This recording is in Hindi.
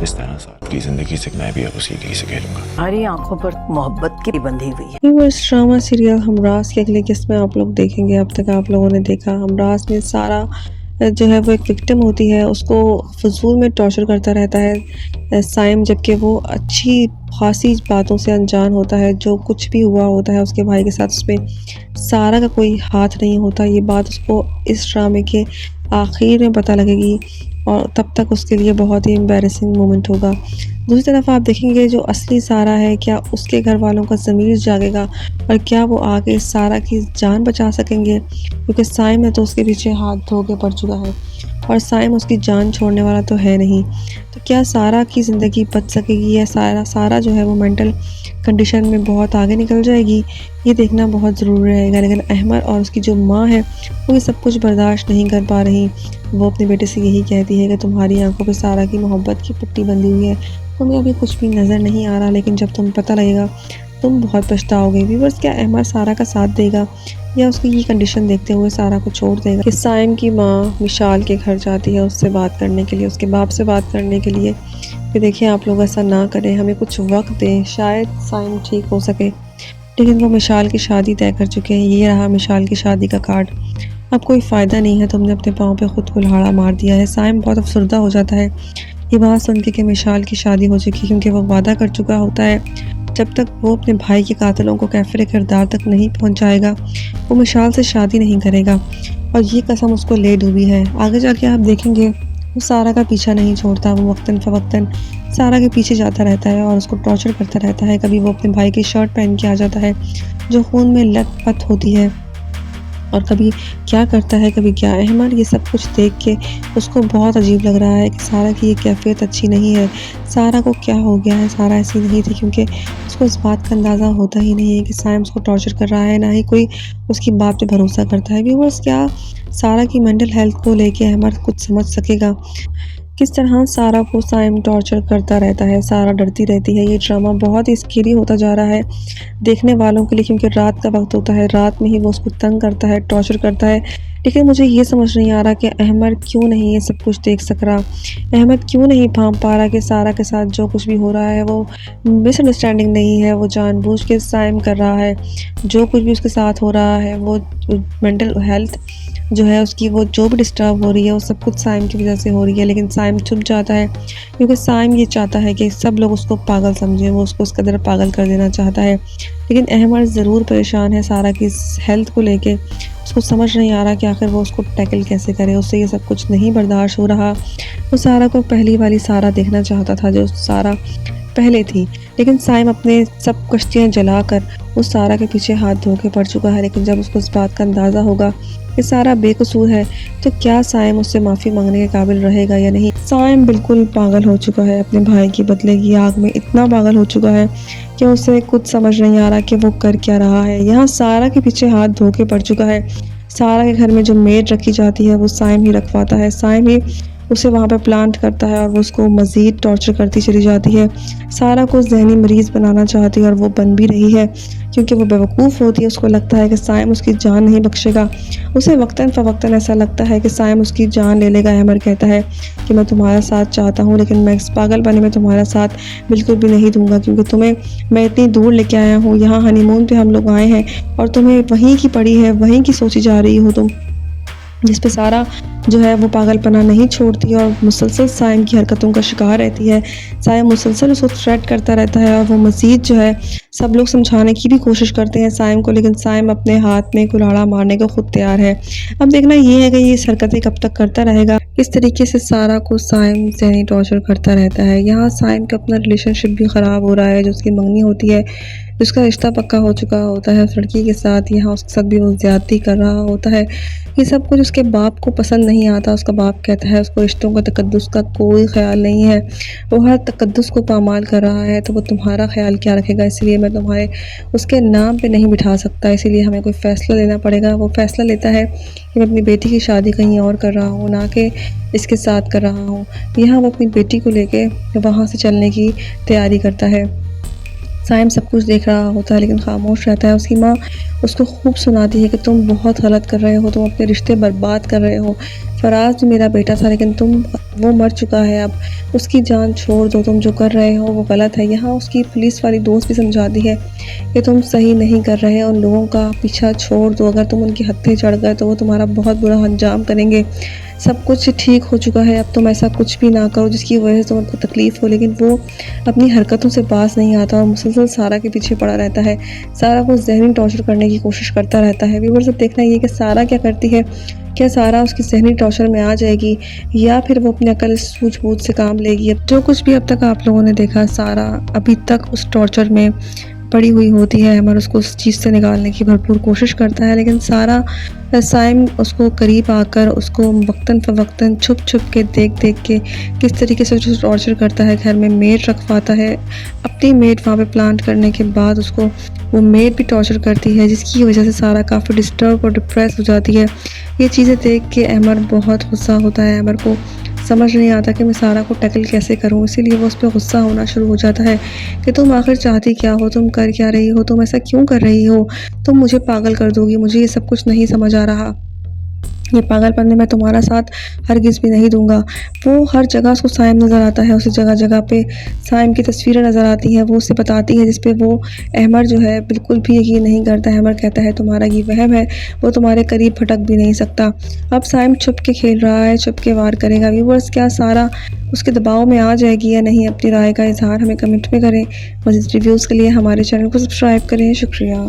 इस तरह साथ की जिंदगी से मैं भी अब उसी की से खेलूंगा। हमारी आंखों पर मोहब्बत की बंधी हुई है। व्यूअर्स, ड्रामा सीरियल हमराज के अगले किस्त में आप लोग देखेंगे। अब तक आप लोगों ने देखा हमराज में सारा जो है वो एक विक्टिम होती है, उसको फजूल में टॉर्चर करता रहता है साइम, जबकि वो अच्छी खासी बातों से अनजान होता है। जो कुछ भी हुआ होता है उसके भाई के साथ, उसमें सारा का कोई हाथ नहीं होता। ये बात उसको इस ड्रामे के आखिर में पता लगेगी और तब तक उसके लिए बहुत ही एम्बैरेसिंग मोमेंट होगा। दूसरी तरफ आप देखेंगे जो असली सारा है, क्या उसके घर वालों का ज़मीर जागेगा और क्या वो आगे सारा की जान बचा सकेंगे, क्योंकि साइम है तो उसके पीछे हाथ धो के पड़ चुका है और साइम उसकी जान छोड़ने वाला तो है नहीं। तो क्या सारा की ज़िंदगी बच सकेगी या सारा जो है वो मेंटल कंडीशन में बहुत आगे निकल जाएगी, ये देखना बहुत ज़रूरी रहेगा। लेकिन अहमद और उसकी जो माँ है वो ये सब कुछ बर्दाश्त नहीं कर पा रही। वो अपने बेटे से यही कहती है कि तुम्हारी आंखों पे सारा की मोहब्बत की पट्टी बंधी हुई है, तुम्हें अभी कुछ भी नज़र नहीं आ रहा, लेकिन जब तुम्हें पता लगेगा तुम बहुत पछताओगे। व्यूअर्स, क्या अहमद सारा का साथ देगा या उसकी ये कंडीशन देखते हुए सारा को छोड़ देगा? कि साइम की माँ मिशाल के घर जाती है उससे बात करने के लिए, उसके बाप से बात करने के लिए कि देखिए आप लोग ऐसा ना करें, हमें कुछ वक्त दें, शायद साइम ठीक हो सके। लेकिन वो मिशाल की शादी तय कर चुके हैं। ये रहा मिशाल की शादी का कार्ड। अब कोई फ़ायदा नहीं है, तुमने अपने पाँव पे खुद को कुल्हाड़ा मार दिया है। साइम बहुत अफसरदा हो जाता है ये बात सुन के कि मिशाल की शादी हो चुकी, क्योंकि वो वादा कर चुका होता है जब तक वो अपने भाई के कातिलों को कैफरे किरदार तक नहीं पहुंचाएगा वो मिशाल से शादी नहीं करेगा, और ये कसम उसको ले डूबी है। आगे जाके आप देखेंगे वो सारा का पीछा नहीं छोड़ता। वो वक्तन फ़वक्तन सारा के पीछे जाता रहता है और उसको टॉर्चर करता रहता है। कभी वो अपने भाई की शर्ट पहन के आ जाता है जो खून में लथपथ होती है, और कभी क्या करता है कभी क्या। अहमद ये सब कुछ देख के उसको बहुत अजीब लग रहा है कि सारा की ये कैफियत अच्छी नहीं है, सारा को क्या हो गया है, सारा ऐसी नहीं थी। क्योंकि उसको इस बात का अंदाज़ा होता ही नहीं है कि साइम उसको टॉर्चर कर रहा है, ना ही कोई उसकी बात पे भरोसा करता है। व्यूअर्स, क्या सारा की मेंटल हेल्थ को लेके अहमद कुछ समझ सकेगा? किस तरह सारा को साइम टॉर्चर करता रहता है, सारा डरती रहती है। ये ड्रामा बहुत ही स्केरी होता जा रहा है देखने वालों के लिए, क्योंकि रात का वक्त होता है, रात में ही वो उसको तंग करता है, टॉर्चर करता है। लेकिन मुझे ये समझ नहीं आ रहा कि अहमद क्यों नहीं ये सब कुछ देख सक रहा, अहमद क्यों नहीं भांप पा रहा कि सारा के साथ जो कुछ भी हो रहा है वो मिसअंडरस्टैंडिंग नहीं है, वो जानबूझ के साइम कर रहा है। जो कुछ भी उसके साथ हो रहा है वो मेंटल हेल्थ जो है उसकी, वो जो भी डिस्टर्ब हो रही है वो सब कुछ साइम की वजह से हो रही है। लेकिन साइम चुप जाता है क्योंकि साइम ये चाहता है कि सब लोग उसको पागल समझें, वो उसको उस कदर पागल कर देना चाहता है। लेकिन अहमद ज़रूर परेशान है सारा की हेल्थ को लेके, उसको समझ नहीं आ रहा कि आखिर वो उसको टैकल कैसे करे। उससे ये सब कुछ नहीं बर्दाश्त हो रहा। वो सारा को पहली वाली सारा देखना चाहता था जो सारा पहले थी, लेकिन साइम अपने सब कश्तियाँ जलाकर उस सारा के पीछे हाथ धो के पड़ चुका है। लेकिन जब उसको इस बात का अंदाज़ा होगा कि सारा बेकसूर है तो क्या साइम उससे माफ़ी मांगने के काबिल रहेगा या नहीं? साइम बिल्कुल पागल हो चुका है अपने भाई की बदले की आग में, इतना पागल हो चुका है कि उसे कुछ समझ नहीं आ रहा कि वो कर क्या रहा है। यहाँ सारा के पीछे हाथ धो के पड़ चुका है। सारा के घर में जो मेड रखी जाती है वो साइम ही रखवाता है, साइम ही उसे वहाँ पे प्लांट करता है और वो उसको मज़ीद टॉर्चर करती चली जाती है। सारा को जहनी मरीज़ बनाना चाहती है और वो बन भी रही है, क्योंकि वो बेवकूफ़ होती है। उसको लगता है कि साइम उसकी जान नहीं बख्शेगा। उसे वक्तन फ़वक्तन ऐसा लगता है कि साइम उसकी जान ले लेगा। अहमद कहता है कि मैं तुम्हारा साथ चाहता हूँ, लेकिन मैं इस पागलपने में तुम्हारा साथ बिल्कुल भी नहीं दूंगा, क्योंकि तुम्हें मैं इतनी दूर लेके आया हूँ। यहाँ हनीमून पे हम लोग आए हैं और तुम्हें वहीं की पड़ी है, वहीं की सोची जा रही हो तुम, जिस पे सारा जो है वो पागलपना नहीं छोड़ती और मुसलसल साइम की हरकतों का शिकार रहती है। साइम मुसलसल उसको थ्रेट करता रहता है और वो मज़ीद जो है सब लोग समझाने की भी कोशिश करते हैं साइम को, लेकिन साइम अपने हाथ में कुल्हाड़ा मारने को खुद तैयार है। अब देखना ये है कि ये हरकतें कब तक करता रहेगा, किस तरीके से सारा को साइम ज़हनी टॉर्चर करता रहता है। यहाँ साइम का अपना रिलेशनशिप भी ख़राब हो रहा है, जो उसकी मंगनी होती है, जिसका रिश्ता पक्का हो चुका होता है उस लड़की के साथ, यहाँ उसके साथ भी वो ज़्यादती कर रहा होता है। ये सब कुछ उसके बाप को पसंद नहीं आता। उसका बाप कहता है उसको रिश्तों का तकद्दुस का कोई ख्याल नहीं है, वो हर तकद्दुस को पामाल कर रहा है, तो वो तुम्हारा ख्याल क्या रखेगा? इसलिए मैं तुम्हारे उसके नाम पे नहीं बिठा सकता, इसीलिए हमें कोई फ़ैसला लेना पड़ेगा। वो फ़ैसला लेता है कि मैं अपनी बेटी की शादी कहीं और कर रहा हूँ, ना कि इसके साथ कर रहा हूँ। यहाँ वो अपनी बेटी को लेके वहाँ से चलने की तैयारी करता है। साइम सब कुछ देख रहा होता है लेकिन खामोश रहता है। उसकी माँ उसको खूब सुनाती है कि तुम बहुत गलत कर रहे हो, तुम अपने रिश्ते बर्बाद कर रहे हो। फराज मेरा बेटा था लेकिन वो मर चुका है, अब उसकी जान छोड़ दो, तुम जो कर रहे हो वो गलत है। यहाँ उसकी पुलिस वाली दोस्त भी समझाती है कि तुम सही नहीं कर रहे, उन लोगों का पीछा छोड़ दो, अगर तुम उनके हत्थे चढ़ गए तो वो तुम्हारा बहुत बुरा अंजाम करेंगे। सब कुछ ठीक हो चुका है, अब तुम ऐसा कुछ भी ना करो जिसकी वजह से तुमको तकलीफ़ हो। लेकिन वो अपनी हरकतों से बाज नहीं आता और मुसलसल सारा के पीछे पड़ा रहता है। सारा को ज़हनी टॉर्चर करने की कोशिश करता रहता है। व्यूअर्स अब देखना ये कि सारा क्या करती है। क्या सारा उसकी ज़हनी टॉर्चर में आ जाएगी या फिर वो अपनी अकल सूझबूझ से काम लेगी। जो कुछ भी अब तक आप लोगों ने देखा, सारा अभी तक उस टॉर्चर में पड़ी हुई होती है। अमर उसको उस चीज़ से निकालने की भरपूर कोशिश करता है लेकिन सारा साइम उसको करीब आकर उसको वक्तन फ़वक्तन छुप छुप के देख के किस तरीके से उसको टॉर्चर करता है। घर में मेड रखवाता है, अपनी मेड वहाँ पे प्लांट करने के बाद उसको वो मेड भी टॉर्चर करती है जिसकी वजह से सारा काफ़ी डिस्टर्ब और डिप्रेस हो जाती है। ये चीज़ें देख के अमर बहुत गुस्सा होता है। अमर को समझ नहीं आता कि मैं सारा को टैकल कैसे करूं, इसीलिए वो उस पर गुस्सा होना शुरू हो जाता है कि तुम आखिर चाहती क्या हो, तुम कर क्या रही हो, तुम ऐसा क्यों कर रही हो, तुम मुझे पागल कर दोगी, मुझे ये सब कुछ नहीं समझ आ रहा, ये पागलपन में मैं तुम्हारा साथ हरगिज़ भी नहीं दूंगा। वो हर जगह उसको साइम नज़र आता है, उसे जगह जगह पे साइम की तस्वीरें नज़र आती हैं, वो उसे बताती है जिस पे वो अहमर जो है बिल्कुल भी यकीन नहीं करता है। अहमर कहता है तुम्हारा ये वहम है, वो तुम्हारे करीब भटक भी नहीं सकता। अब साइम छुप के खेल रहा है, छुप के वार करेगा। व्यूअर्स क्या सारा उसके दबाव में आ जाएगी या नहीं, अपनी राय का इजहार हमें कमेंट में करें। मज़ीद रिव्यूज़ के लिए हमारे चैनल को सब्सक्राइब करें। शुक्रिया।